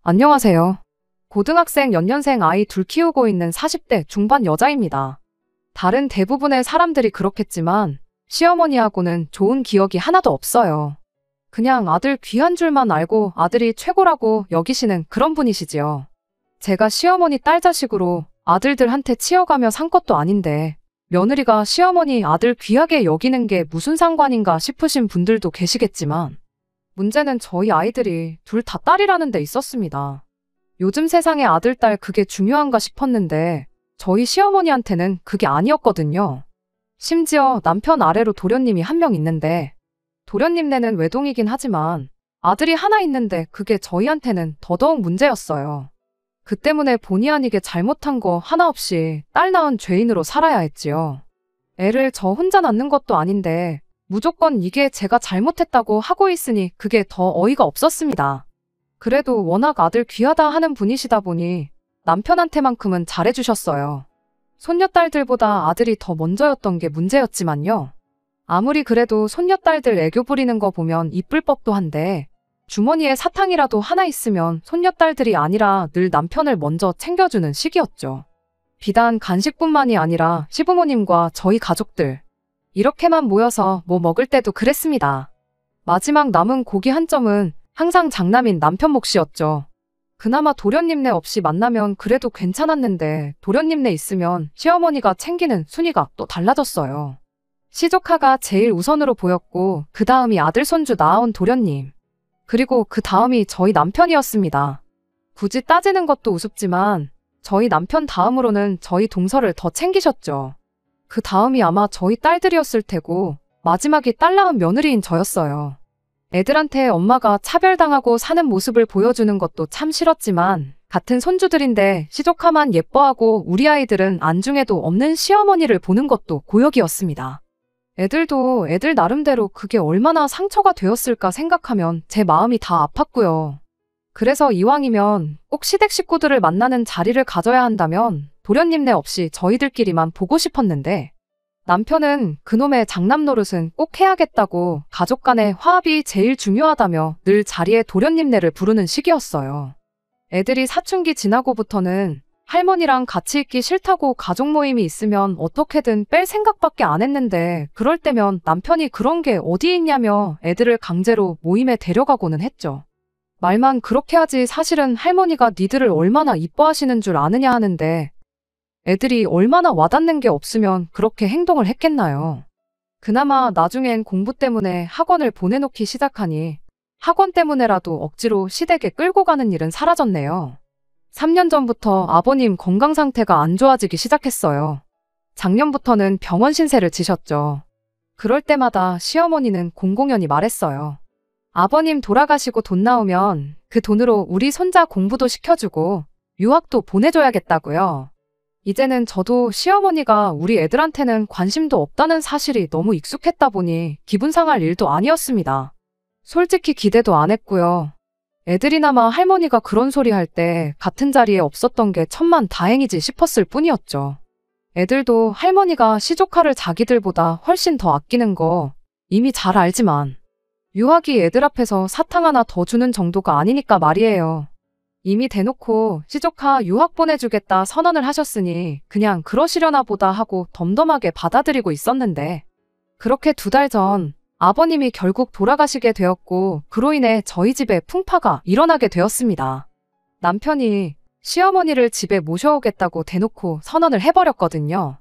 안녕하세요. 고등학생 연년생 아이 둘 키우고 있는 40대 중반 여자입니다. 다른 대부분의 사람들이 그렇겠지만 시어머니하고는 좋은 기억이 하나도 없어요. 그냥 아들 귀한 줄만 알고 아들이 최고라고 여기시는 그런 분이시지요. 제가 시어머니 딸 자식으로 아들들한테 치여가며 산 것도 아닌데 며느리가 시어머니 아들 귀하게 여기는 게 무슨 상관인가 싶으신 분들도 계시겠지만 문제는 저희 아이들이 둘 다 딸이라는 데 있었습니다. 요즘 세상에 아들, 딸 그게 중요한가 싶었는데 저희 시어머니한테는 그게 아니었거든요. 심지어 남편 아래로 도련님이 한 명 있는데 도련님네는 외동이긴 하지만 아들이 하나 있는데 그게 저희한테는 더더욱 문제였어요. 그 때문에 본의 아니게 잘못한 거 하나 없이 딸 낳은 죄인으로 살아야 했지요. 애를 저 혼자 낳는 것도 아닌데 무조건 이게 제가 잘못했다고 하고 있으니 그게 더 어이가 없었습니다. 그래도 워낙 아들 귀하다 하는 분이시다 보니 남편한테만큼은 잘해주셨어요. 손녀딸들보다 아들이 더 먼저였던 게 문제였지만요. 아무리 그래도 손녀딸들 애교 부리는 거 보면 이쁠 법도 한데 주머니에 사탕이라도 하나 있으면 손녀딸들이 아니라 늘 남편을 먼저 챙겨주는 시기였죠. 비단 간식뿐만이 아니라 시부모님과 저희 가족들 이렇게만 모여서 뭐 먹을 때도 그랬습니다. 마지막 남은 고기 한 점은 항상 장남인 남편 몫이었죠. 그나마 도련님네 없이 만나면 그래도 괜찮았는데 도련님네 있으면 시어머니가 챙기는 순위가 또 달라졌어요. 시조카가 제일 우선으로 보였고 그 다음이 아들 손주 낳아온 도련님. 그리고 그 다음이 저희 남편이었습니다. 굳이 따지는 것도 우습지만 저희 남편 다음으로는 저희 동서를 더 챙기셨죠. 그 다음이 아마 저희 딸들이었을 테고 마지막이 딸 낳은 며느리인 저였어요. 애들한테 엄마가 차별당하고 사는 모습을 보여주는 것도 참 싫었지만 같은 손주들인데 시조카만 예뻐하고 우리 아이들은 안중에도 없는 시어머니를 보는 것도 고역이었습니다. 애들도 애들 나름대로 그게 얼마나 상처가 되었을까 생각하면 제 마음이 다 아팠고요. 그래서 이왕이면 꼭 시댁 식구들을 만나는 자리를 가져야 한다면 도련님네 없이 저희들끼리만 보고 싶었는데 남편은 그놈의 장남 노릇은 꼭 해야겠다고 가족 간의 화합이 제일 중요하다며 늘 자리에 도련님네를 부르는 시기였어요. 애들이 사춘기 지나고부터는 할머니랑 같이 있기 싫다고 가족 모임이 있으면 어떻게든 뺄 생각밖에 안 했는데 그럴 때면 남편이 그런 게 어디 있냐며 애들을 강제로 모임에 데려가고는 했죠. 말만 그렇게 하지 사실은 할머니가 니들을 얼마나 이뻐하시는 줄 아느냐 하는데 애들이 얼마나 와닿는 게 없으면 그렇게 행동을 했겠나요. 그나마 나중엔 공부 때문에 학원을 보내놓기 시작하니 학원 때문에라도 억지로 시댁에 끌고 가는 일은 사라졌네요. 3년 전부터 아버님 건강 상태가 안 좋아지기 시작했어요. 작년부터는 병원 신세를 지셨죠. 그럴 때마다 시어머니는 공공연히 말했어요. 아버님 돌아가시고 돈 나오면 그 돈으로 우리 손자 공부도 시켜주고 유학도 보내줘야겠다고요. 이제는 저도 시어머니가 우리 애들한테는 관심도 없다는 사실이 너무 익숙했다 보니 기분 상할 일도 아니었습니다. 솔직히 기대도 안 했고요. 애들이나마 할머니가 그런 소리 할 때 같은 자리에 없었던 게 천만 다행이지 싶었을 뿐이었죠. 애들도 할머니가 시조카를 자기들보다 훨씬 더 아끼는 거 이미 잘 알지만 유학이 애들 앞에서 사탕 하나 더 주는 정도가 아니니까 말이에요. 이미 대놓고 시조카 유학 보내주겠다 선언을 하셨으니 그냥 그러시려나 보다 하고 덤덤하게 받아들이고 있었는데 그렇게 2달 전 아버님이 결국 돌아가시게 되었고 그로 인해 저희 집에 풍파가 일어나게 되었습니다. 남편이 시어머니를 집에 모셔오겠다고 대놓고 선언을 해버렸거든요.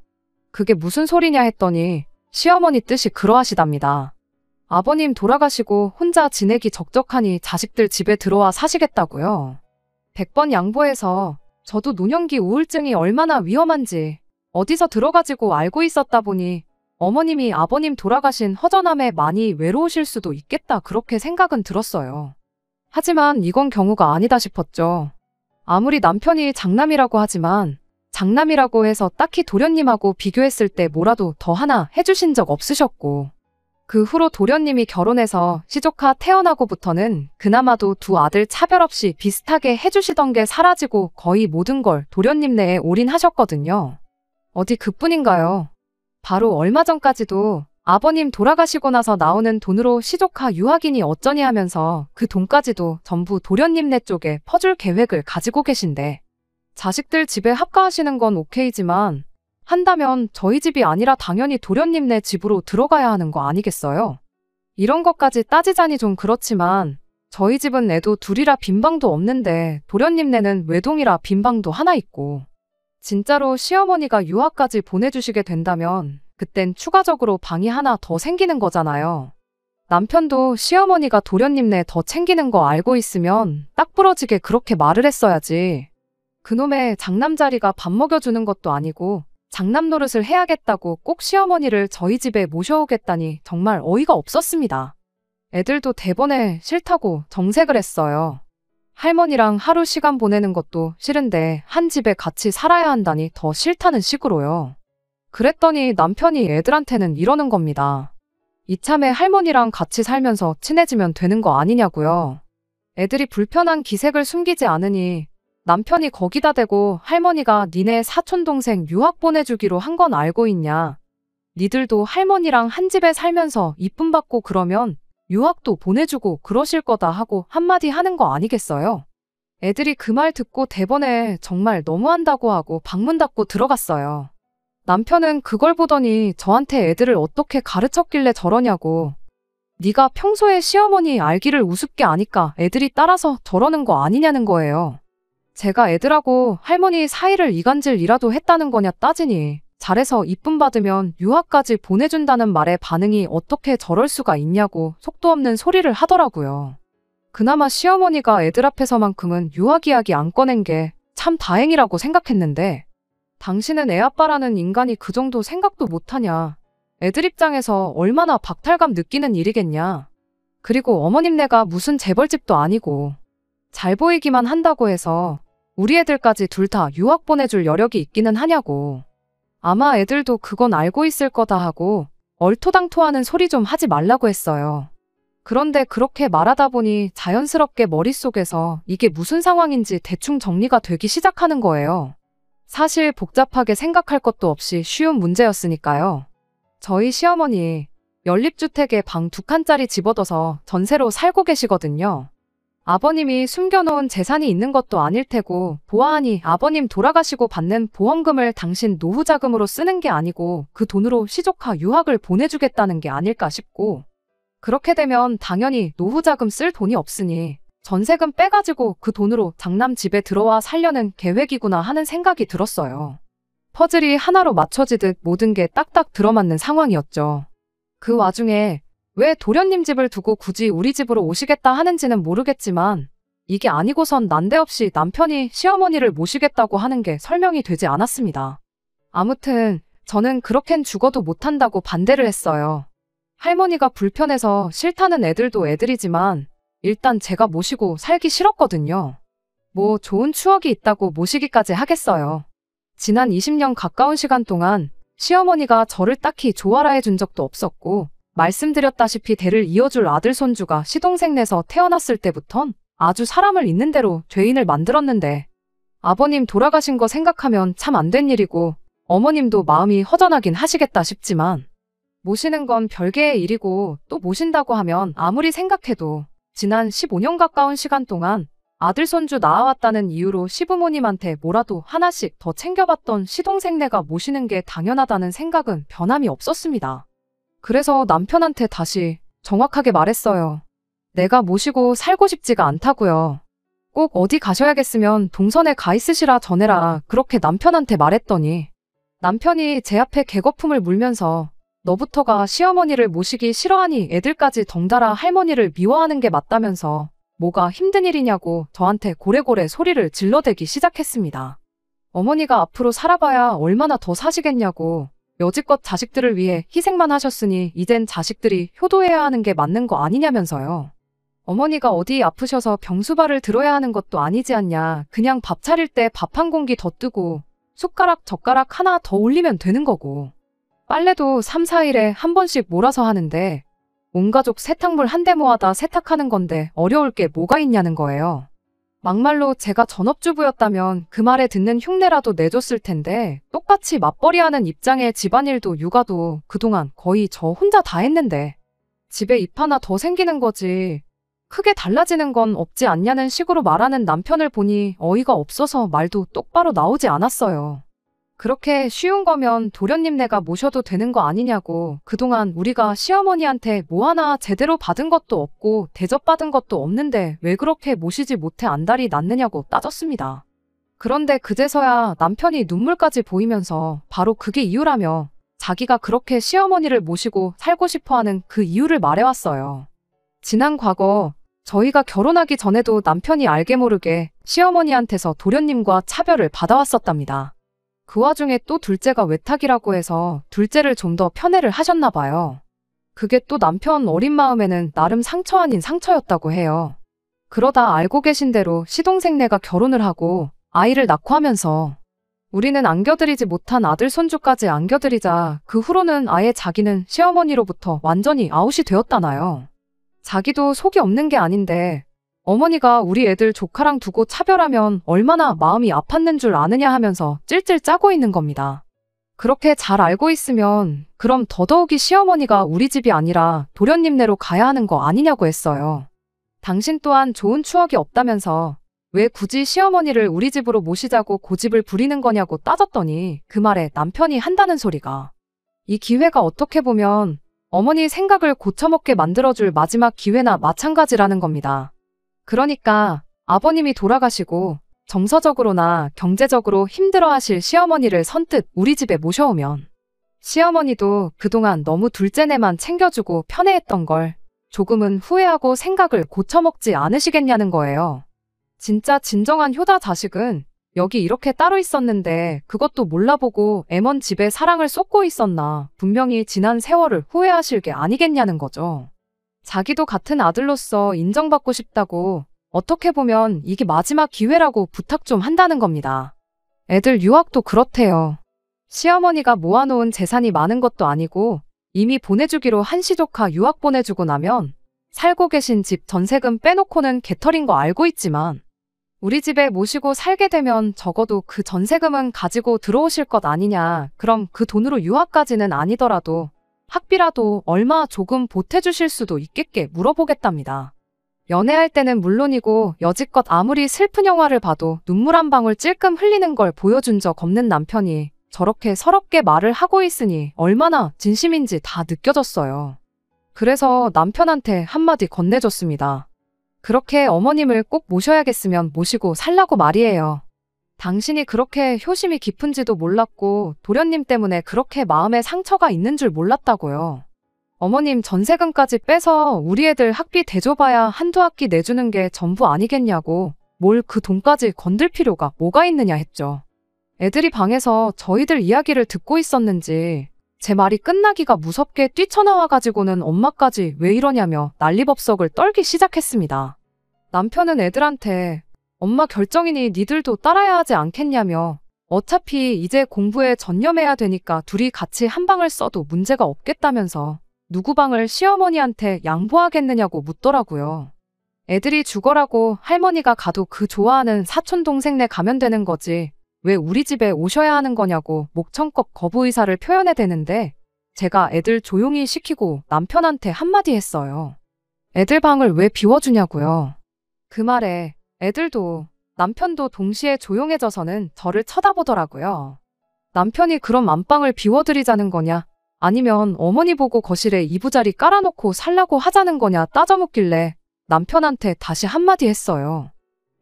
그게 무슨 소리냐 했더니 시어머니 뜻이 그러하시답니다. 아버님 돌아가시고 혼자 지내기 적적하니 자식들 집에 들어와 사시겠다고요. 100번 양보해서 저도 노년기 우울증이 얼마나 위험한지 어디서 들어가지고 알고 있었다 보니 어머님이 아버님 돌아가신 허전함에 많이 외로우실 수도 있겠다 그렇게 생각은 들었어요. 하지만 이건 경우가 아니다 싶었죠. 아무리 남편이 장남이라고 하지만 장남이라고 해서 딱히 도련님하고 비교했을 때 뭐라도 더 하나 해주신 적 없으셨고 그 후로 도련님이 결혼해서 시조카 태어나고부터는 그나마도 2 아들 차별 없이 비슷하게 해주시던 게 사라지고 거의 모든 걸 도련님네에 올인하셨거든요. 어디 그뿐인가요? 바로 얼마 전까지도 아버님 돌아가시고 나서 나오는 돈으로 시조카 유학이니 어쩌니 하면서 그 돈까지도 전부 도련님네 쪽에 퍼줄 계획을 가지고 계신데, 자식들 집에 합가하시는 건 오케이지만 한다면 저희 집이 아니라 당연히 도련님네 집으로 들어가야 하는 거 아니겠어요? 이런 것까지 따지자니 좀 그렇지만 저희 집은 애도 둘이라 빈방도 없는데 도련님네는 외동이라 빈방도 하나 있고, 진짜로 시어머니가 유학까지 보내주시게 된다면 그땐 추가적으로 방이 하나 더 생기는 거잖아요. 남편도 시어머니가 도련님네 더 챙기는 거 알고 있으면 딱 부러지게 그렇게 말을 했어야지. 그놈의 장남자리가 밥 먹여주는 것도 아니고 장남 노릇을 해야겠다고 꼭 시어머니를 저희 집에 모셔오겠다니 정말 어이가 없었습니다. 애들도 대번에 싫다고 정색을 했어요. 할머니랑 하루 시간 보내는 것도 싫은데 한 집에 같이 살아야 한다니 더 싫다는 식으로요. 그랬더니 남편이 애들한테는 이러는 겁니다. 이참에 할머니랑 같이 살면서 친해지면 되는 거 아니냐고요. 애들이 불편한 기색을 숨기지 않으니 남편이 거기다 대고 할머니가 니네 사촌동생 유학 보내주기로 한 건 알고 있냐. 니들도 할머니랑 한 집에 살면서 이쁨 받고 그러면 유학도 보내주고 그러실 거다 하고 한마디 하는 거 아니겠어요? 애들이 그 말 듣고 대번에 정말 너무한다고 하고 방문 닫고 들어갔어요. 남편은 그걸 보더니 저한테 애들을 어떻게 가르쳤길래 저러냐고. 네가 평소에 시어머니 알기를 우습게 아니까 애들이 따라서 저러는 거 아니냐는 거예요. 제가 애들하고 할머니 사이를 이간질이라도 했다는 거냐 따지니 잘해서 이쁨 받으면 유학까지 보내준다는 말에 반응이 어떻게 저럴 수가 있냐고 속도 없는 소리를 하더라고요. 그나마 시어머니가 애들 앞에서만큼은 유학 이야기 안 꺼낸 게 참 다행이라고 생각했는데, 당신은 애아빠라는 인간이 그 정도 생각도 못하냐. 애들 입장에서 얼마나 박탈감 느끼는 일이겠냐. 그리고 어머님네가 무슨 재벌집도 아니고 잘 보이기만 한다고 해서 우리 애들까지 둘 다 유학 보내줄 여력이 있기는 하냐고. 아마 애들도 그건 알고 있을 거다 하고 얼토당토하는 소리 좀 하지 말라고 했어요. 그런데 그렇게 말하다 보니 자연스럽게 머릿속에서 이게 무슨 상황인지 대충 정리가 되기 시작하는 거예요. 사실 복잡하게 생각할 것도 없이 쉬운 문제였으니까요. 저희 시어머니 연립주택에 방 2칸짜리 집 얻어서 전세로 살고 계시거든요. 아버님이 숨겨놓은 재산이 있는 것도 아닐 테고 보아하니 아버님 돌아가시고 받는 보험금을 당신 노후자금으로 쓰는 게 아니고 그 돈으로 시조카 유학을 보내주겠다는 게 아닐까 싶고, 그렇게 되면 당연히 노후자금 쓸 돈이 없으니 전세금 빼가지고 그 돈으로 장남 집에 들어와 살려는 계획이구나 하는 생각이 들었어요. 퍼즐이 하나로 맞춰지듯 모든 게 딱딱 들어맞는 상황이었죠. 그 와중에 왜 도련님 집을 두고 굳이 우리 집으로 오시겠다 하는지는 모르겠지만 이게 아니고선 난데없이 남편이 시어머니를 모시겠다고 하는 게 설명이 되지 않았습니다. 아무튼 저는 그렇겐 죽어도 못한다고 반대를 했어요. 할머니가 불편해서 싫다는 애들도 애들이지만 일단 제가 모시고 살기 싫었거든요. 뭐 좋은 추억이 있다고 모시기까지 하겠어요. 지난 20년 가까운 시간 동안 시어머니가 저를 딱히 좋아라 해준 적도 없었고, 말씀드렸다시피 대를 이어줄 아들 손주가 시동생네서 태어났을 때부턴 아주 사람을 있는 대로 죄인을 만들었는데, 아버님 돌아가신 거 생각하면 참 안 된 일이고 어머님도 마음이 허전하긴 하시겠다 싶지만 모시는 건 별개의 일이고, 또 모신다고 하면 아무리 생각해도 지난 15년 가까운 시간 동안 아들 손주 낳아왔다는 이유로 시부모님한테 뭐라도 하나씩 더 챙겨봤던 시동생네가 모시는 게 당연하다는 생각은 변함이 없었습니다. 그래서 남편한테 다시 정확하게 말했어요. 내가 모시고 살고 싶지가 않다고요. 꼭 어디 가셔야겠으면 동선에 가 있으시라 전해라, 그렇게 남편한테 말했더니 남편이 제 앞에 개거품을 물면서 너부터가 시어머니를 모시기 싫어하니 애들까지 덩달아 할머니를 미워하는 게 맞다면서 뭐가 힘든 일이냐고 저한테 고래고래 소리를 질러대기 시작했습니다. 어머니가 앞으로 살아봐야 얼마나 더 사시겠냐고, 여지껏 자식들을 위해 희생만 하셨으니 이젠 자식들이 효도해야 하는 게 맞는 거 아니냐면서요. 어머니가 어디 아프셔서 병수발을 들어야 하는 것도 아니지 않냐. 그냥 밥 차릴 때 밥 한 공기 더 뜨고 숟가락 젓가락 하나 더 올리면 되는 거고, 빨래도 3, 4일에 한 번씩 몰아서 하는데 온 가족 세탁물 한 대 모아다 세탁하는 건데 어려울 게 뭐가 있냐는 거예요. 막말로 제가 전업주부였다면 그 말에 듣는 흉내라도 내줬을 텐데 똑같이 맞벌이하는 입장에 집안일도 육아도 그동안 거의 저 혼자 다 했는데 집에 입 하나 더 생기는 거지. 크게 달라지는 건 없지 않냐는 식으로 말하는 남편을 보니 어이가 없어서 말도 똑바로 나오지 않았어요. 그렇게 쉬운 거면 도련님네가 모셔도 되는 거 아니냐고, 그동안 우리가 시어머니한테 뭐 하나 제대로 받은 것도 없고 대접받은 것도 없는데 왜 그렇게 모시지 못해 안달이 났느냐고 따졌습니다. 그런데 그제서야 남편이 눈물까지 보이면서 바로 그게 이유라며 자기가 그렇게 시어머니를 모시고 살고 싶어하는 그 이유를 말해왔어요. 지난 과거 저희가 결혼하기 전에도 남편이 알게 모르게 시어머니한테서 도련님과 차별을 받아왔었답니다. 그 와중에 또 둘째가 외탁이라고 해서 둘째를 좀 더 편애를 하셨나 봐요. 그게 또 남편 어린 마음에는 나름 상처 아닌 상처였다고 해요. 그러다 알고 계신 대로 시동생네가 결혼을 하고 아이를 낳고 하면서 우리는 안겨드리지 못한 아들 손주까지 안겨드리자 그 후로는 아예 자기는 시어머니로부터 완전히 아웃이 되었다나요. 자기도 속이 없는 게 아닌데 어머니가 우리 애들 조카랑 두고 차별하면 얼마나 마음이 아팠는 줄 아느냐 하면서 찔찔 짜고 있는 겁니다. 그렇게 잘 알고 있으면 그럼 더더욱이 시어머니가 우리 집이 아니라 도련님네로 가야 하는 거 아니냐고 했어요. 당신 또한 좋은 추억이 없다면서 왜 굳이 시어머니를 우리 집으로 모시자고 고집을 부리는 거냐고 따졌더니 그 말에 남편이 한다는 소리가 이 기회가 어떻게 보면 어머니 생각을 고쳐먹게 만들어줄 마지막 기회나 마찬가지라는 겁니다. 그러니까 아버님이 돌아가시고 정서적으로나 경제적으로 힘들어하실 시어머니를 선뜻 우리 집에 모셔오면 시어머니도 그동안 너무 둘째네만 챙겨주고 편애했던 걸 조금은 후회하고 생각을 고쳐먹지 않으시겠냐는 거예요. 진짜 진정한 효자 자식은 여기 이렇게 따로 있었는데 그것도 몰라보고 애먼 집에 사랑을 쏟고 있었나, 분명히 지난 세월을 후회하실 게 아니겠냐는 거죠. 자기도 같은 아들로서 인정받고 싶다고, 어떻게 보면 이게 마지막 기회라고 부탁 좀 한다는 겁니다. 애들 유학도 그렇대요. 시어머니가 모아놓은 재산이 많은 것도 아니고 이미 보내주기로 한 시조카 유학 보내주고 나면 살고 계신 집 전세금 빼놓고는 개털인 거 알고 있지만 우리 집에 모시고 살게 되면 적어도 그 전세금은 가지고 들어오실 것 아니냐, 그럼 그 돈으로 유학까지는 아니더라도 학비라도 얼마 조금 보태주실 수도 있겠게 물어보겠답니다. 연애할 때는 물론이고 여지껏 아무리 슬픈 영화를 봐도 눈물 한 방울 찔끔 흘리는 걸 보여준 적 없는 남편이 저렇게 서럽게 말을 하고 있으니 얼마나 진심인지 다 느껴졌어요. 그래서 남편한테 한마디 건네줬습니다. 그렇게 어머님을 꼭 모셔야겠으면 모시고 살라고 말이에요. 당신이 그렇게 효심이 깊은지도 몰랐고 도련님 때문에 그렇게 마음에 상처가 있는 줄 몰랐다고요. 어머님 전세금까지 빼서 우리 애들 학비 대줘봐야 한두 학기 내주는 게 전부 아니겠냐고, 뭘 그 돈까지 건들 필요가 뭐가 있느냐 했죠. 애들이 방에서 저희들 이야기를 듣고 있었는지 제 말이 끝나기가 무섭게 뛰쳐나와가지고는 엄마까지 왜 이러냐며 난리법석을 떨기 시작했습니다. 남편은 애들한테 엄마 결정이니 니들도 따라야 하지 않겠냐며 어차피 이제 공부에 전념해야 되니까 둘이 같이 한 방을 써도 문제가 없겠다면서 누구 방을 시어머니한테 양보하겠느냐고 묻더라고요. 애들이 죽어라고 할머니가 가도 그 좋아하는 사촌 동생네 가면 되는 거지 왜 우리 집에 오셔야 하는 거냐고 목청껏 거부 의사를 표현해대는데 제가 애들 조용히 시키고 남편한테 한마디 했어요. 애들 방을 왜 비워주냐고요. 그 말에 애들도 남편도 동시에 조용해져서는 저를 쳐다보더라고요. 남편이 그럼 안방을 비워드리자는 거냐, 아니면 어머니 보고 거실에 이부자리 깔아놓고 살라고 하자는 거냐 따져묻길래 남편한테 다시 한마디 했어요.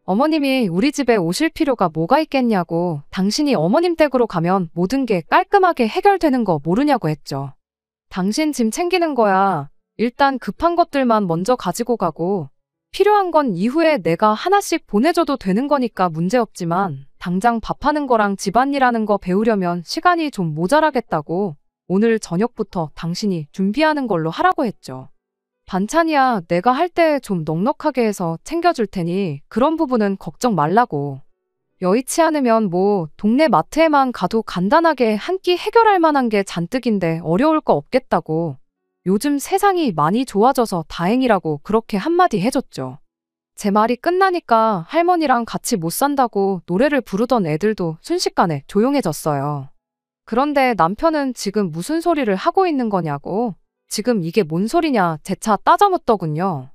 어머님이 우리 집에 오실 필요가 뭐가 있겠냐고, 당신이 어머님 댁으로 가면 모든 게 깔끔하게 해결되는 거 모르냐고 했죠. 당신 짐 챙기는 거야. 일단 급한 것들만 먼저 가지고 가고 필요한 건 이후에 내가 하나씩 보내줘도 되는 거니까 문제없지만 당장 밥하는 거랑 집안일하는 거 배우려면 시간이 좀 모자라겠다고 오늘 저녁부터 당신이 준비하는 걸로 하라고 했죠. 반찬이야 내가 할 때 좀 넉넉하게 해서 챙겨줄 테니 그런 부분은 걱정 말라고. 여의치 않으면 뭐 동네 마트에만 가도 간단하게 한 끼 해결할 만한 게 잔뜩인데 어려울 거 없겠다고. 요즘 세상이 많이 좋아져서 다행이라고 그렇게 한마디 해줬죠. 제 말이 끝나니까 할머니랑 같이 못 산다고 노래를 부르던 애들도 순식간에 조용해졌어요. 그런데 남편은 지금 무슨 소리를 하고 있는 거냐고, 지금 이게 뭔 소리냐 재차 따져묻더군요.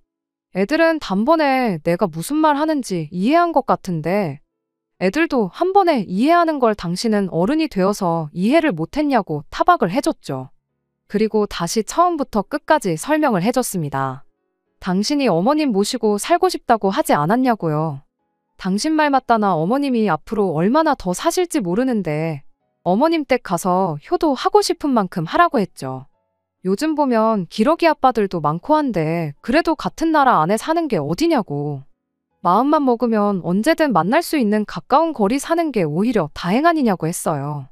애들은 단번에 내가 무슨 말 하는지 이해한 것 같은데, 애들도 한 번에 이해하는 걸 당신은 어른이 되어서 이해를 못했냐고 타박을 해줬죠. 그리고 다시 처음부터 끝까지 설명을 해줬습니다. 당신이 어머님 모시고 살고 싶다고 하지 않았냐고요. 당신 말 맞다나 어머님이 앞으로 얼마나 더 사실지 모르는데 어머님 댁 가서 효도하고 싶은 만큼 하라고 했죠. 요즘 보면 기러기 아빠들도 많고 한데 그래도 같은 나라 안에 사는 게 어디냐고. 마음만 먹으면 언제든 만날 수 있는 가까운 거리 사는 게 오히려 다행 아니냐고 했어요.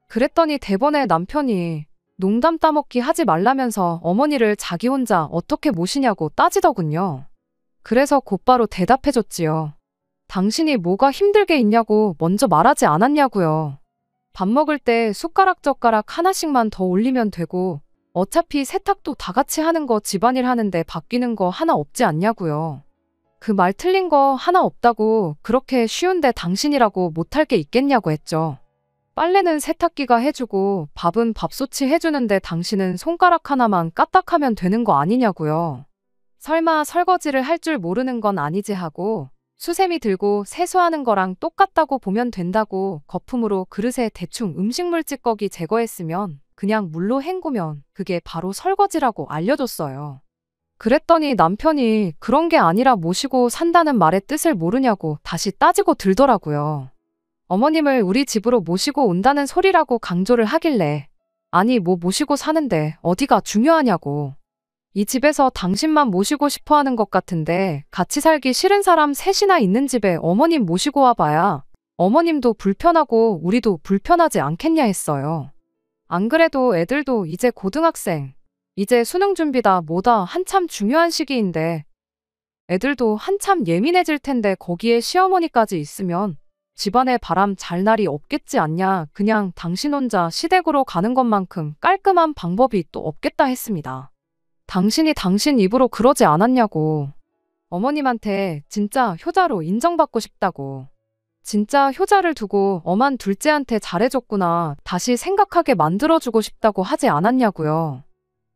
그랬더니 대번에 남편이 농담 따먹기 하지 말라면서 어머니를 자기 혼자 어떻게 모시냐고 따지더군요. 그래서 곧바로 대답해줬지요. 당신이 뭐가 힘들게 있냐고 먼저 말하지 않았냐고요. 밥 먹을 때 숟가락 젓가락 하나씩만 더 올리면 되고 어차피 세탁도 다 같이 하는 거 집안일 하는데 바뀌는 거 하나 없지 않냐고요. 그 말 틀린 거 하나 없다고 그렇게 쉬운데 당신이라고 못할 게 있겠냐고 했죠. 빨래는 세탁기가 해주고 밥은 밥솥이 해주는데 당신은 손가락 하나만 까딱하면 되는 거 아니냐고요. 설마 설거지를 할 줄 모르는 건 아니지 하고 수세미 들고 세수하는 거랑 똑같다고 보면 된다고 거품으로 그릇에 대충 음식물 찌꺼기 제거했으면 그냥 물로 헹구면 그게 바로 설거지라고 알려줬어요. 그랬더니 남편이 그런 게 아니라 모시고 산다는 말의 뜻을 모르냐고 다시 따지고 들더라고요. 어머님을 우리 집으로 모시고 온다는 소리라고 강조를 하길래 아니 뭐 모시고 사는데 어디가 중요하냐고. 이 집에서 당신만 모시고 싶어 하는 것 같은데 같이 살기 싫은 사람 셋이나 있는 집에 어머님 모시고 와봐야 어머님도 불편하고 우리도 불편하지 않겠냐 했어요. 안 그래도 애들도 이제 고등학생, 이제 수능 준비다 뭐다 한참 중요한 시기인데 애들도 한참 예민해질 텐데 거기에 시어머니까지 있으면 집안에 바람 잘 날이 없겠지 않냐. 그냥 당신 혼자 시댁으로 가는 것만큼 깔끔한 방법이 또 없겠다 했습니다. 당신이 당신 입으로 그러지 않았냐고. 어머님한테 진짜 효자로 인정받고 싶다고. 진짜 효자를 두고 엄한 둘째한테 잘해줬구나. 다시 생각하게 만들어주고 싶다고 하지 않았냐고요.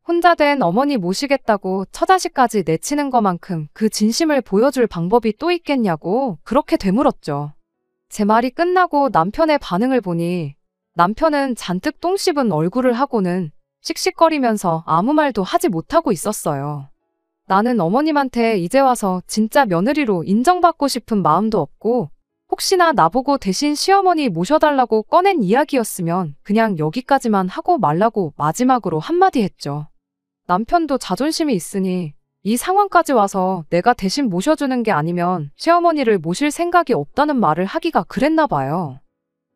혼자 된 어머니 모시겠다고 처자식까지 내치는 것만큼 그 진심을 보여줄 방법이 또 있겠냐고 그렇게 되물었죠. 제 말이 끝나고 남편의 반응을 보니 남편은 잔뜩 똥 씹은 얼굴을 하고는 씩씩거리면서 아무 말도 하지 못하고 있었어요. 나는 어머님한테 이제 와서 진짜 며느리로 인정받고 싶은 마음도 없고 혹시나 나보고 대신 시어머니 모셔달라고 꺼낸 이야기였으면 그냥 여기까지만 하고 말라고 마지막으로 한마디 했죠. 남편도 자존심이 있으니 이 상황까지 와서 내가 대신 모셔주는 게 아니면 시어머니를 모실 생각이 없다는 말을 하기가 그랬나 봐요.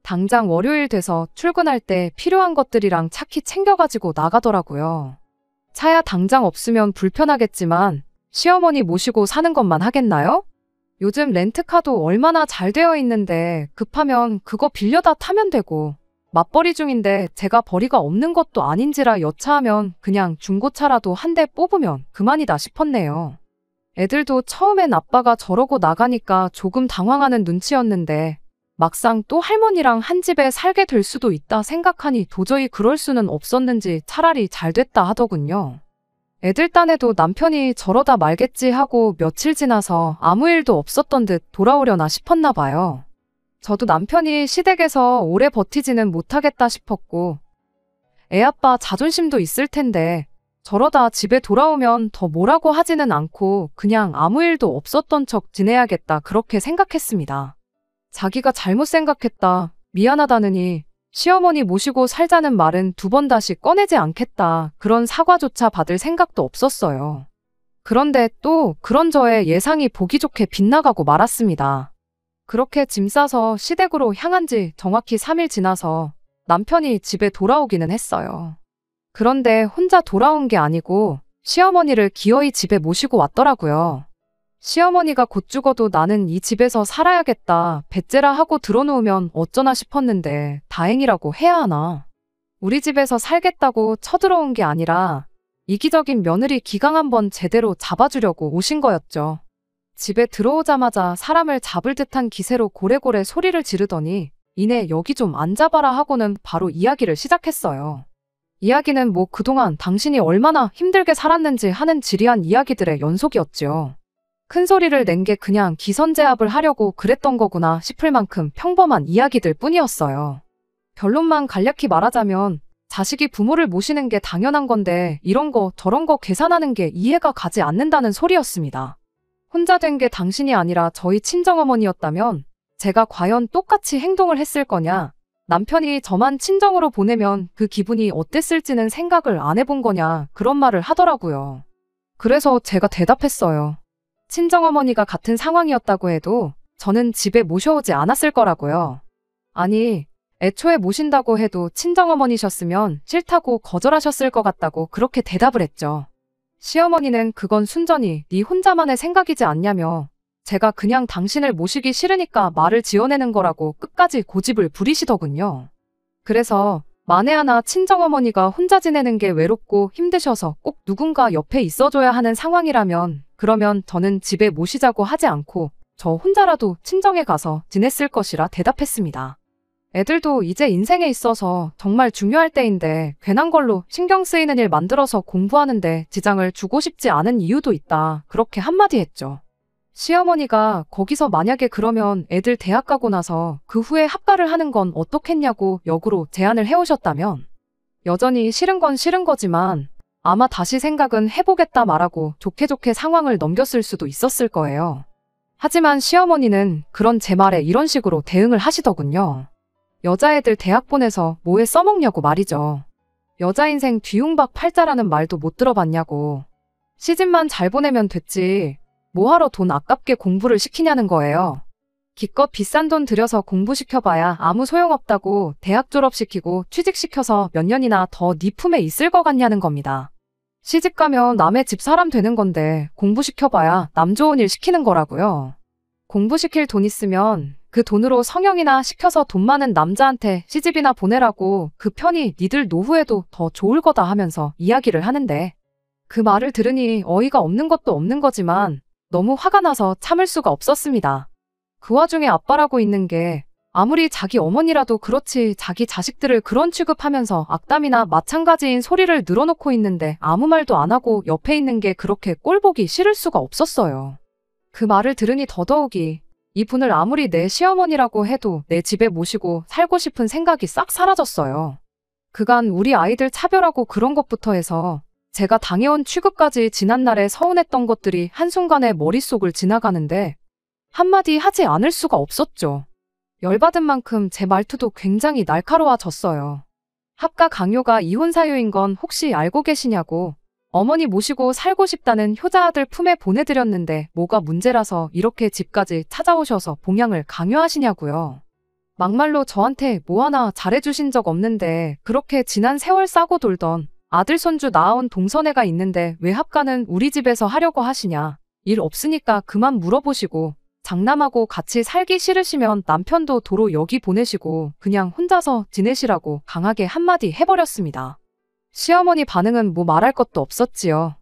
당장 월요일 돼서 출근할 때 필요한 것들이랑 차키 챙겨가지고 나가더라고요. 차야 당장 없으면 불편하겠지만 시어머니 모시고 사는 것만 하겠나요? 요즘 렌트카도 얼마나 잘 되어 있는데 급하면 그거 빌려다 타면 되고 맞벌이 중인데 제가 벌이가 없는 것도 아닌지라 여차하면 그냥 중고차라도 한 대 뽑으면 그만이다 싶었네요. 애들도 처음엔 아빠가 저러고 나가니까 조금 당황하는 눈치였는데 막상 또 할머니랑 한 집에 살게 될 수도 있다 생각하니 도저히 그럴 수는 없었는지 차라리 잘 됐다 하더군요. 애들 딴에도 남편이 저러다 말겠지 하고 며칠 지나서 아무 일도 없었던 듯 돌아오려나 싶었나 봐요. 저도 남편이 시댁에서 오래 버티지는 못하겠다 싶었고 애아빠 자존심도 있을 텐데 저러다 집에 돌아오면 더 뭐라고 하지는 않고 그냥 아무 일도 없었던 척 지내야겠다 그렇게 생각했습니다. 자기가 잘못 생각했다, 미안하다느니 시어머니 모시고 살자는 말은 두 번 다시 꺼내지 않겠다 그런 사과조차 받을 생각도 없었어요. 그런데 또 그런 저의 예상이 보기 좋게 빗나가고 말았습니다. 그렇게 짐 싸서 시댁으로 향한 지 정확히 3일 지나서 남편이 집에 돌아오기는 했어요. 그런데 혼자 돌아온 게 아니고 시어머니를 기어이 집에 모시고 왔더라고요. 시어머니가 곧 죽어도 나는 이 집에서 살아야겠다, 배째라 하고 들어놓으면 어쩌나 싶었는데 다행이라고 해야 하나. 우리 집에서 살겠다고 쳐들어온 게 아니라 이기적인 며느리 기강 한번 제대로 잡아주려고 오신 거였죠. 집에 들어오자마자 사람을 잡을 듯한 기세로 고래고래 소리를 지르더니 이내 여기 좀 앉아봐라 하고는 바로 이야기를 시작했어요. 이야기는 뭐 그동안 당신이 얼마나 힘들게 살았는지 하는 지리한 이야기들의 연속이었죠. 큰 소리를 낸 게 그냥 기선제압을 하려고 그랬던 거구나 싶을 만큼 평범한 이야기들 뿐이었어요. 결론만 간략히 말하자면 자식이 부모를 모시는 게 당연한 건데 이런 거 저런 거 계산하는 게 이해가 가지 않는다는 소리였습니다. 혼자 된 게 당신이 아니라 저희 친정어머니였다면 제가 과연 똑같이 행동을 했을 거냐, 남편이 저만 친정으로 보내면 그 기분이 어땠을지는 생각을 안 해본 거냐 그런 말을 하더라고요. 그래서 제가 대답했어요. 친정어머니가 같은 상황이었다고 해도 저는 집에 모셔오지 않았을 거라고요. 아니, 애초에 모신다고 해도 친정어머니셨으면 싫다고 거절하셨을 것 같다고 그렇게 대답을 했죠. 시어머니는 그건 순전히 네 혼자만의 생각이지 않냐며 제가 그냥 당신을 모시기 싫으니까 말을 지어내는 거라고 끝까지 고집을 부리시더군요. 그래서 만에 하나 친정어머니가 혼자 지내는 게 외롭고 힘드셔서 꼭 누군가 옆에 있어줘야 하는 상황이라면 그러면 저는 집에 모시자고 하지 않고 저 혼자라도 친정에 가서 지냈을 것이라 대답했습니다. 애들도 이제 인생에 있어서 정말 중요할 때인데 괜한 걸로 신경 쓰이는 일 만들어서 공부하는데 지장을 주고 싶지 않은 이유도 있다. 그렇게 한마디 했죠. 시어머니가 거기서 만약에 그러면 애들 대학 가고 나서 그 후에 합가를 하는 건 어떻겠냐고 역으로 제안을 해오셨다면 여전히 싫은 건 싫은 거지만 아마 다시 생각은 해보겠다 말하고 좋게 좋게 상황을 넘겼을 수도 있었을 거예요. 하지만 시어머니는 그런 제 말에 이런 식으로 대응을 하시더군요. 여자애들 대학 보내서 뭐에 써먹냐고 말이죠. 여자 인생 뒤움박 팔자라는 말도 못 들어봤냐고. 시집만 잘 보내면 됐지. 뭐하러 돈 아깝게 공부를 시키냐는 거예요. 기껏 비싼 돈 들여서 공부시켜봐야 아무 소용없다고 대학 졸업시키고 취직시켜서 몇 년이나 더 네 품에 있을 것 같냐는 겁니다. 시집가면 남의 집 사람 되는 건데 공부시켜봐야 남 좋은 일 시키는 거라고요. 공부시킬 돈 있으면 그 돈으로 성형이나 시켜서 돈 많은 남자한테 시집이나 보내라고 그 편이 니들 노후에도 더 좋을 거다 하면서 이야기를 하는데 그 말을 들으니 어이가 없는 것도 없는 거지만 너무 화가 나서 참을 수가 없었습니다. 그 와중에 아빠라고 있는 게 아무리 자기 어머니라도 그렇지 자기 자식들을 그런 취급하면서 악담이나 마찬가지인 소리를 늘어놓고 있는데 아무 말도 안 하고 옆에 있는 게 그렇게 꼴보기 싫을 수가 없었어요. 그 말을 들으니 더더욱이 이분을 아무리 내 시어머니라고 해도 내 집에 모시고 살고 싶은 생각이 싹 사라졌어요. 그간 우리 아이들 차별하고 그런 것부터 해서 제가 당해온 취급까지 지난날에 서운했던 것들이 한순간에 머릿속을 지나가는데 한마디 하지 않을 수가 없었죠. 열받은 만큼 제 말투도 굉장히 날카로워졌어요. 합가 강요가 이혼 사유인 건 혹시 알고 계시냐고. 어머니 모시고 살고 싶다는 효자 아들 품에 보내드렸는데 뭐가 문제라서 이렇게 집까지 찾아오셔서 봉양을 강요하시냐고요. 막말로 저한테 뭐 하나 잘해주신 적 없는데 그렇게 지난 세월 싸고 돌던 아들 손주 낳아온 동서애가 있는데 왜 합가는 우리 집에서 하려고 하시냐. 일 없으니까 그만 물어보시고 장남하고 같이 살기 싫으시면 남편도 도로 여기 보내시고 그냥 혼자서 지내시라고 강하게 한마디 해버렸습니다. 시어머니 반응은 뭐 말할 것도 없었지요.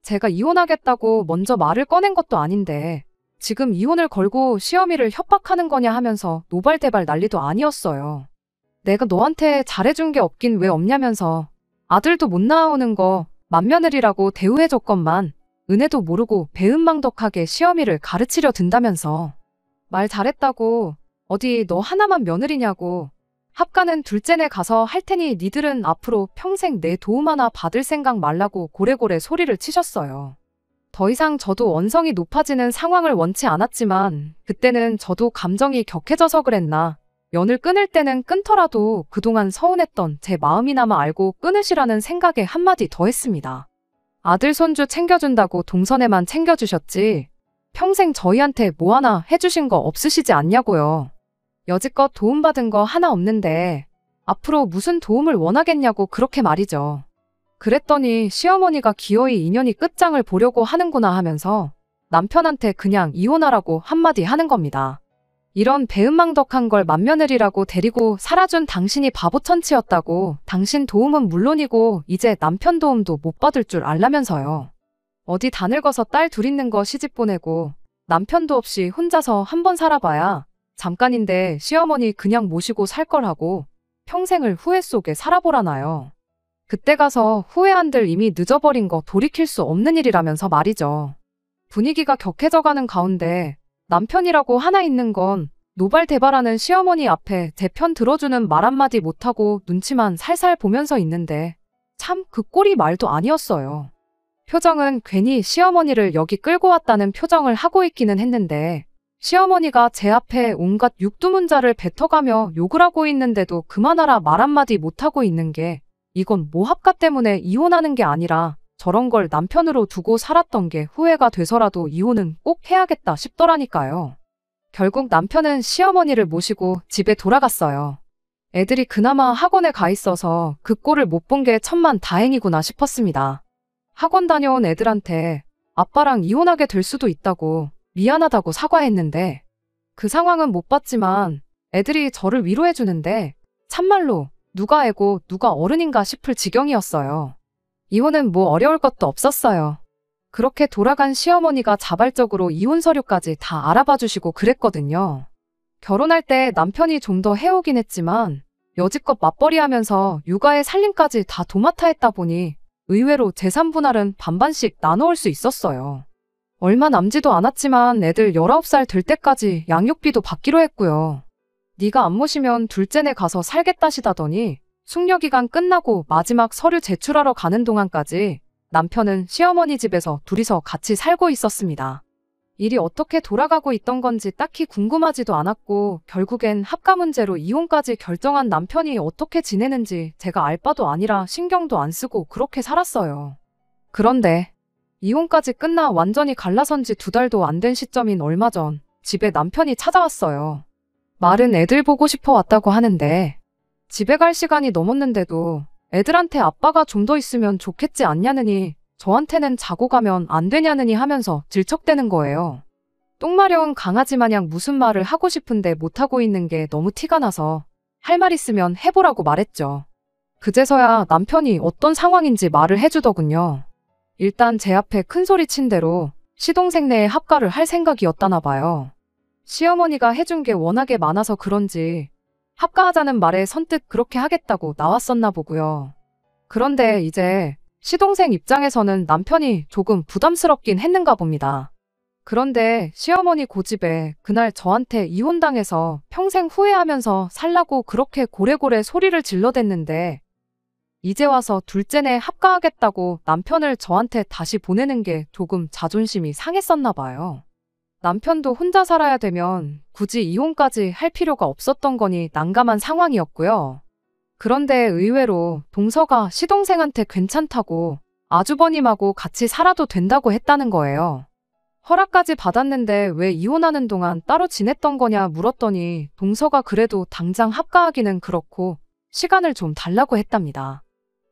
제가 이혼하겠다고 먼저 말을 꺼낸 것도 아닌데 지금 이혼을 걸고 시어미를 협박하는 거냐 하면서 노발대발 난리도 아니었어요. 내가 너한테 잘해준 게 없긴 왜 없냐면서 아들도 못 낳아오는 거 맏며느리라고 대우해줬건만 은혜도 모르고 배은망덕하게 시어미를 가르치려 든다면서 말 잘했다고 어디 너 하나만 며느리냐고 합가는 둘째네 가서 할 테니 니들은 앞으로 평생 내 도움 하나 받을 생각 말라고 고래고래 소리를 치셨어요. 더 이상 저도 원성이 높아지는 상황을 원치 않았지만 그때는 저도 감정이 격해져서 그랬나. 연을 끊을 때는 끊더라도 그동안 서운했던 제 마음이나마 알고 끊으시라는 생각에 한마디 더 했습니다. 아들 손주 챙겨준다고 동선에만 챙겨주셨지 평생 저희한테 뭐 하나 해주신 거 없으시지 않냐고요. 여지껏 도움받은 거 하나 없는데 앞으로 무슨 도움을 원하겠냐고 그렇게 말이죠. 그랬더니 시어머니가 기어이 인연이 끝장을 보려고 하는구나 하면서 남편한테 그냥 이혼하라고 한마디 하는 겁니다. 이런 배은망덕한 걸 맏며느리라고 데리고 살아준 당신이 바보천치였다고 당신 도움은 물론이고 이제 남편 도움도 못 받을 줄 알라면서요. 어디 다 늙어서 딸 둘 있는 거 시집 보내고 남편도 없이 혼자서 한번 살아봐야 잠깐인데 시어머니 그냥 모시고 살 걸 하고 평생을 후회 속에 살아보라나요. 그때 가서 후회한들 이미 늦어버린 거 돌이킬 수 없는 일이라면서 말이죠. 분위기가 격해져가는 가운데 남편이라고 하나 있는 건 노발대발하는 시어머니 앞에 제 편 들어주는 말 한마디 못하고 눈치만 살살 보면서 있는데 참 그 꼴이 말도 아니었어요. 표정은 괜히 시어머니를 여기 끌고 왔다는 표정을 하고 있기는 했는데 시어머니가 제 앞에 온갖 육두문자를 뱉어가며 욕을 하고 있는데도 그만하라 말 한마디 못하고 있는 게 이건 모합가 때문에 이혼하는 게 아니라 저런 걸 남편으로 두고 살았던 게 후회가 돼서라도 이혼은 꼭 해야겠다 싶더라니까요. 결국 남편은 시어머니를 모시고 집에 돌아갔어요. 애들이 그나마 학원에 가 있어서 그 꼴을 못 본 게 천만 다행이구나 싶었습니다. 학원 다녀온 애들한테 아빠랑 이혼하게 될 수도 있다고 미안하다고 사과했는데 그 상황은 못 봤지만 애들이 저를 위로해주는데 참말로 누가 애고 누가 어른인가 싶을 지경이었어요. 이혼은 뭐 어려울 것도 없었어요. 그렇게 돌아간 시어머니가 자발적으로 이혼 서류까지 다 알아봐 주시고 그랬거든요. 결혼할 때 남편이 좀 더 해오긴 했지만 여지껏 맞벌이하면서 육아에 살림까지 다 도맡아 했다 보니 의외로 재산 분할은 반반씩 나눠올 수 있었어요. 얼마 남지도 않았지만 애들 19살 될 때까지 양육비도 받기로 했고요. 네가 안 모시면 둘째네 가서 살겠다시다더니 숙려기간 끝나고 마지막 서류 제출하러 가는 동안까지 남편은 시어머니 집에서 둘이서 같이 살고 있었습니다. 일이 어떻게 돌아가고 있던 건지 딱히 궁금하지도 않았고 결국엔 합가 문제로 이혼까지 결정한 남편이 어떻게 지내는지 제가 알 바도 아니라 신경도 안 쓰고 그렇게 살았어요. 그런데 이혼까지 끝나 완전히 갈라선 지 2달도 안 된 시점인 얼마 전 집에 남편이 찾아왔어요. 말은 애들 보고 싶어 왔다고 하는데 집에 갈 시간이 넘었는데도 애들한테 아빠가 좀 더 있으면 좋겠지 않냐느니 저한테는 자고 가면 안 되냐느니 하면서 질척대는 거예요. 똥마려운 강아지 마냥 무슨 말을 하고 싶은데 못하고 있는 게 너무 티가 나서 할 말 있으면 해보라고 말했죠. 그제서야 남편이 어떤 상황인지 말을 해주더군요. 일단 제 앞에 큰소리 친 대로 시동생네에 합가를 할 생각이었다나 봐요. 시어머니가 해준 게 워낙에 많아서 그런지 합가하자는 말에 선뜻 그렇게 하겠다고 나왔었나 보고요. 그런데 이제 시동생 입장에서는 남편이 조금 부담스럽긴 했는가 봅니다. 그런데 시어머니 고집에 그날 저한테 이혼당해서 평생 후회하면서 살라고 그렇게 고래고래 소리를 질러댔는데 이제 와서 둘째네 합가하겠다고 남편을 저한테 다시 보내는 게 조금 자존심이 상했었나 봐요. 남편도 혼자 살아야 되면 굳이 이혼까지 할 필요가 없었던 거니 난감한 상황이었고요. 그런데 의외로 동서가 시동생한테 괜찮다고 아주버님하고 같이 살아도 된다고 했다는 거예요. 허락까지 받았는데 왜 이혼하는 동안 따로 지냈던 거냐 물었더니 동서가 그래도 당장 합가하기는 그렇고 시간을 좀 달라고 했답니다.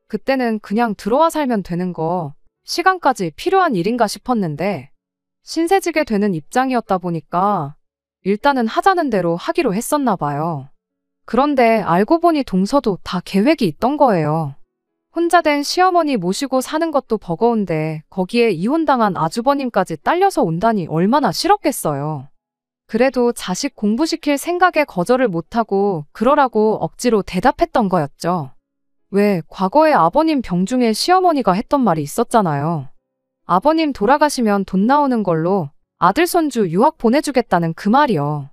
그때는 그냥 들어와 살면 되는 거 시간까지 필요한 일인가 싶었는데 신세지게 되는 입장이었다 보니까 일단은 하자는 대로 하기로 했었나 봐요. 그런데 알고 보니 동서도 다 계획이 있던 거예요. 혼자 된 시어머니 모시고 사는 것도 버거운데 거기에 이혼당한 아주버님까지 딸려서 온다니 얼마나 싫었겠어요. 그래도 자식 공부시킬 생각에 거절을 못하고 그러라고 억지로 대답했던 거였죠. 왜 과거에 아버님 병중에 시어머니가 했던 말이 있었잖아요. 아버님 돌아가시면 돈 나오는 걸로 아들 손주 유학 보내주겠다는 그 말이요.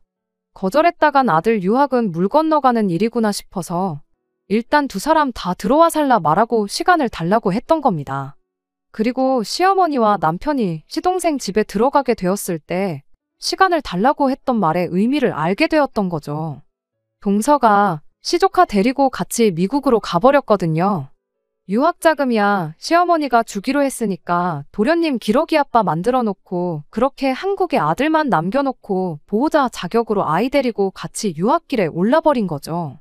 거절했다간 아들 유학은 물 건너가는 일이구나 싶어서 일단 두 사람 다 들어와 살라 말하고 시간을 달라고 했던 겁니다. 그리고 시어머니와 남편이 시동생 집에 들어가게 되었을 때 시간을 달라고 했던 말의 의미를 알게 되었던 거죠. 동서가 시조카 데리고 같이 미국으로 가버렸거든요. 유학자금이야 시어머니가 주기로 했으니까 도련님 기러기 아빠 만들어 놓고 그렇게 한국에 아들만 남겨놓고 보호자 자격으로 아이 데리고 같이 유학길에 올라버린 거죠.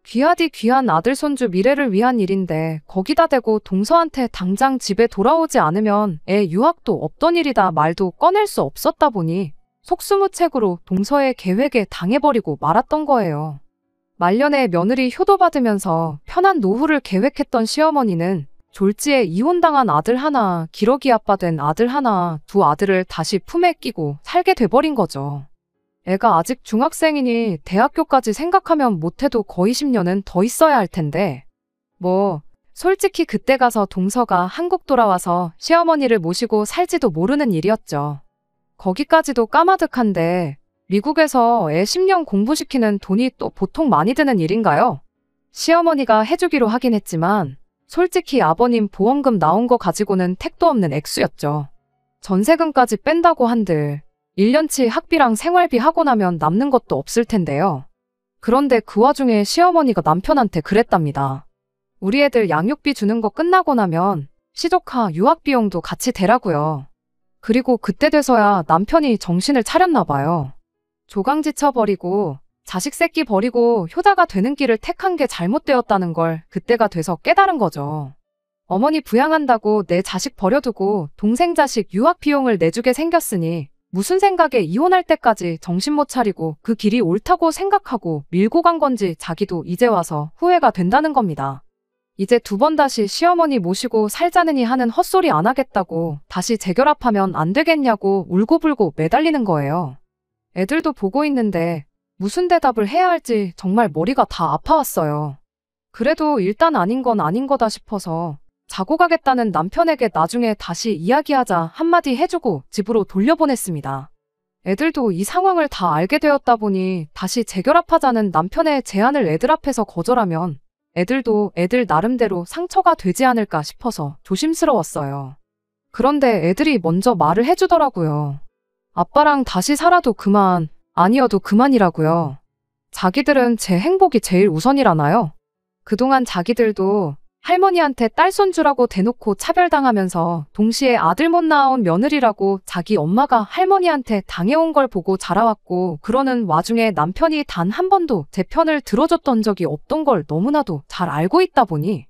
귀하디 귀한 아들 손주 미래를 위한 일인데 거기다 대고 동서한테 당장 집에 돌아오지 않으면 애 유학도 없던 일이다 말도 꺼낼 수 없었다 보니 속수무책으로 동서의 계획에 당해버리고 말았던 거예요. 말년에 며느리 효도받으면서 편한 노후를 계획했던 시어머니는 졸지에 이혼당한 아들 하나, 기러기 아빠 된 아들 하나, 두 아들을 다시 품에 끼고 살게 돼버린 거죠. 애가 아직 중학생이니 대학교까지 생각하면 못해도 거의 10년은 더 있어야 할 텐데. 솔직히 그때 가서 동서가 한국 돌아와서 시어머니를 모시고 살지도 모르는 일이었죠. 거기까지도 까마득한데 미국에서 애 10년 공부시키는 돈이 또 보통 많이 드는 일인가요? 시어머니가 해주기로 하긴 했지만 솔직히 아버님 보험금 나온 거 가지고는 택도 없는 액수였죠. 전세금까지 뺀다고 한들 1년치 학비랑 생활비 하고 나면 남는 것도 없을 텐데요. 그런데 그 와중에 시어머니가 남편한테 그랬답니다. 우리 애들 양육비 주는 거 끝나고 나면 시조카 유학비용도 같이 대라고요. 그리고 그때 돼서야 남편이 정신을 차렸나 봐요. 조강지쳐 버리고 자식 새끼 버리고 효자가 되는 길을 택한 게 잘못되었다는 걸 그때가 돼서 깨달은 거죠. 어머니 부양한다고 내 자식 버려두고 동생 자식 유학 비용을 내주게 생겼으니 무슨 생각에 이혼할 때까지 정신 못 차리고 그 길이 옳다고 생각하고 밀고 간 건지 자기도 이제 와서 후회가 된다는 겁니다. 이제 두 번 다시 시어머니 모시고 살자느니 하는 헛소리 안 하겠다고 다시 재결합하면 안 되겠냐고 울고불고 매달리는 거예요. 애들도 보고 있는데 무슨 대답을 해야 할지 정말 머리가 다 아파왔어요. 그래도 일단 아닌 건 아닌 거다 싶어서 자고 가겠다는 남편에게 나중에 다시 이야기하자 한마디 해주고 집으로 돌려보냈습니다. 애들도 이 상황을 다 알게 되었다 보니 다시 재결합하자는 남편의 제안을 애들 앞에서 거절하면 애들도 애들 나름대로 상처가 되지 않을까 싶어서 조심스러웠어요. 그런데 애들이 먼저 말을 해주더라고요. 아빠랑 다시 살아도 그만, 아니어도 그만이라고요. 자기들은 제 행복이 제일 우선이라나요? 그동안 자기들도 할머니한테 딸손 주라고 대놓고 차별당하면서 동시에 아들 못 낳아온 며느리라고 자기 엄마가 할머니한테 당해온 걸 보고 자라왔고 그러는 와중에 남편이 단 한 번도 제 편을 들어줬던 적이 없던 걸 너무나도 잘 알고 있다 보니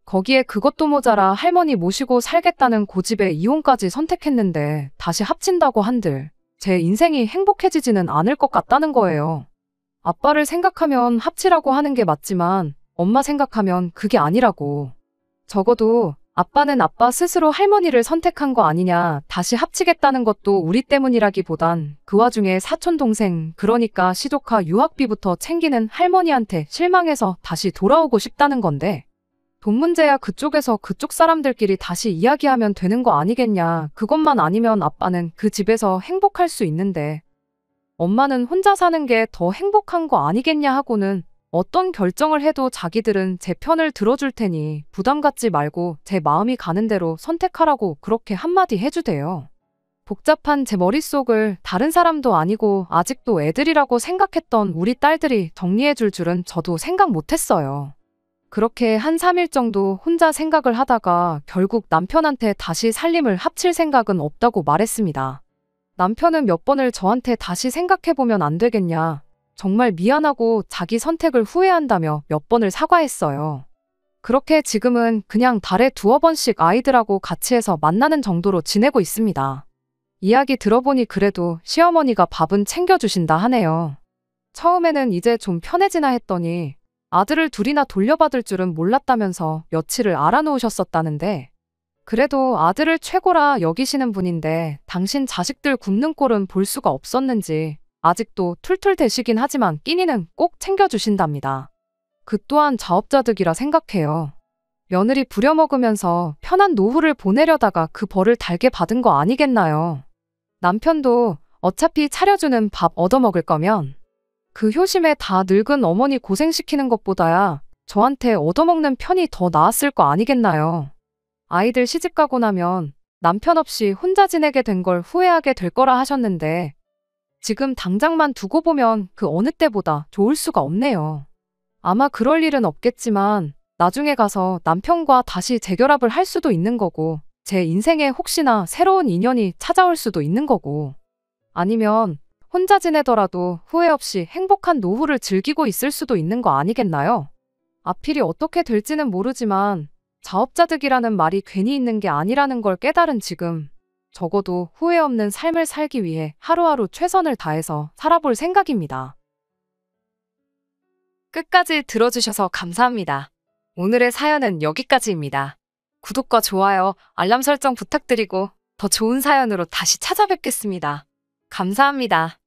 거기에 그것도 모자라 할머니 모시고 살겠다는 고집에 이혼까지 선택했는데 다시 합친다고 한들 제 인생이 행복해지지는 않을 것 같다는 거예요. 아빠를 생각하면 합치라고 하는 게 맞지만 엄마 생각하면 그게 아니라고. 적어도 아빠는 아빠 스스로 할머니를 선택한 거 아니냐, 다시 합치겠다는 것도 우리 때문이라기보단 그 와중에 사촌동생, 그러니까 시조카 유학비부터 챙기는 할머니한테 실망해서 다시 돌아오고 싶다는 건데 돈 문제야 그쪽에서 그쪽 사람들끼리 다시 이야기하면 되는 거 아니겠냐. 그것만 아니면 아빠는 그 집에서 행복할 수 있는데 엄마는 혼자 사는 게 더 행복한 거 아니겠냐 하고는 어떤 결정을 해도 자기들은 제 편을 들어줄 테니 부담 갖지 말고 제 마음이 가는 대로 선택하라고 그렇게 한마디 해주대요. 복잡한 제 머릿속을 다른 사람도 아니고 아직도 애들이라고 생각했던 우리 딸들이 정리해줄 줄은 저도 생각 못했어요. 그렇게 한 3일 정도 혼자 생각을 하다가 결국 남편한테 다시 살림을 합칠 생각은 없다고 말했습니다. 남편은 몇 번을 저한테 다시 생각해보면 안 되겠냐, 정말 미안하고 자기 선택을 후회한다며 몇 번을 사과했어요. 그렇게 지금은 그냥 달에 두어 번씩 아이들하고 같이 해서 만나는 정도로 지내고 있습니다. 이야기 들어보니 그래도 시어머니가 밥은 챙겨주신다 하네요. 처음에는 이제 좀 편해지나 했더니 아들을 둘이나 돌려받을 줄은 몰랐다면서 며칠을 알아놓으셨었다는데 그래도 아들을 최고라 여기시는 분인데 당신 자식들 굶는 꼴은 볼 수가 없었는지 아직도 툴툴대시긴 하지만 끼니는 꼭 챙겨주신답니다. 그 또한 자업자득이라 생각해요. 며느리 부려먹으면서 편한 노후를 보내려다가 그 벌을 달게 받은 거 아니겠나요? 남편도 어차피 차려주는 밥 얻어먹을 거면 그 효심에 다 늙은 어머니 고생시키는 것보다야 저한테 얻어먹는 편이 더 나았을 거 아니겠나요? 아이들 시집가고 나면 남편 없이 혼자 지내게 된 걸 후회하게 될 거라 하셨는데 지금 당장만 두고 보면 그 어느 때보다 좋을 수가 없네요. 아마 그럴 일은 없겠지만 나중에 가서 남편과 다시 재결합을 할 수도 있는 거고 제 인생에 혹시나 새로운 인연이 찾아올 수도 있는 거고 아니면 혼자 지내더라도 후회 없이 행복한 노후를 즐기고 있을 수도 있는 거 아니겠나요? 앞일이 어떻게 될지는 모르지만 자업자득이라는 말이 괜히 있는 게 아니라는 걸 깨달은 지금 적어도 후회 없는 삶을 살기 위해 하루하루 최선을 다해서 살아볼 생각입니다. 끝까지 들어주셔서 감사합니다. 오늘의 사연은 여기까지입니다. 구독과 좋아요, 알람 설정 부탁드리고 더 좋은 사연으로 다시 찾아뵙겠습니다. 감사합니다.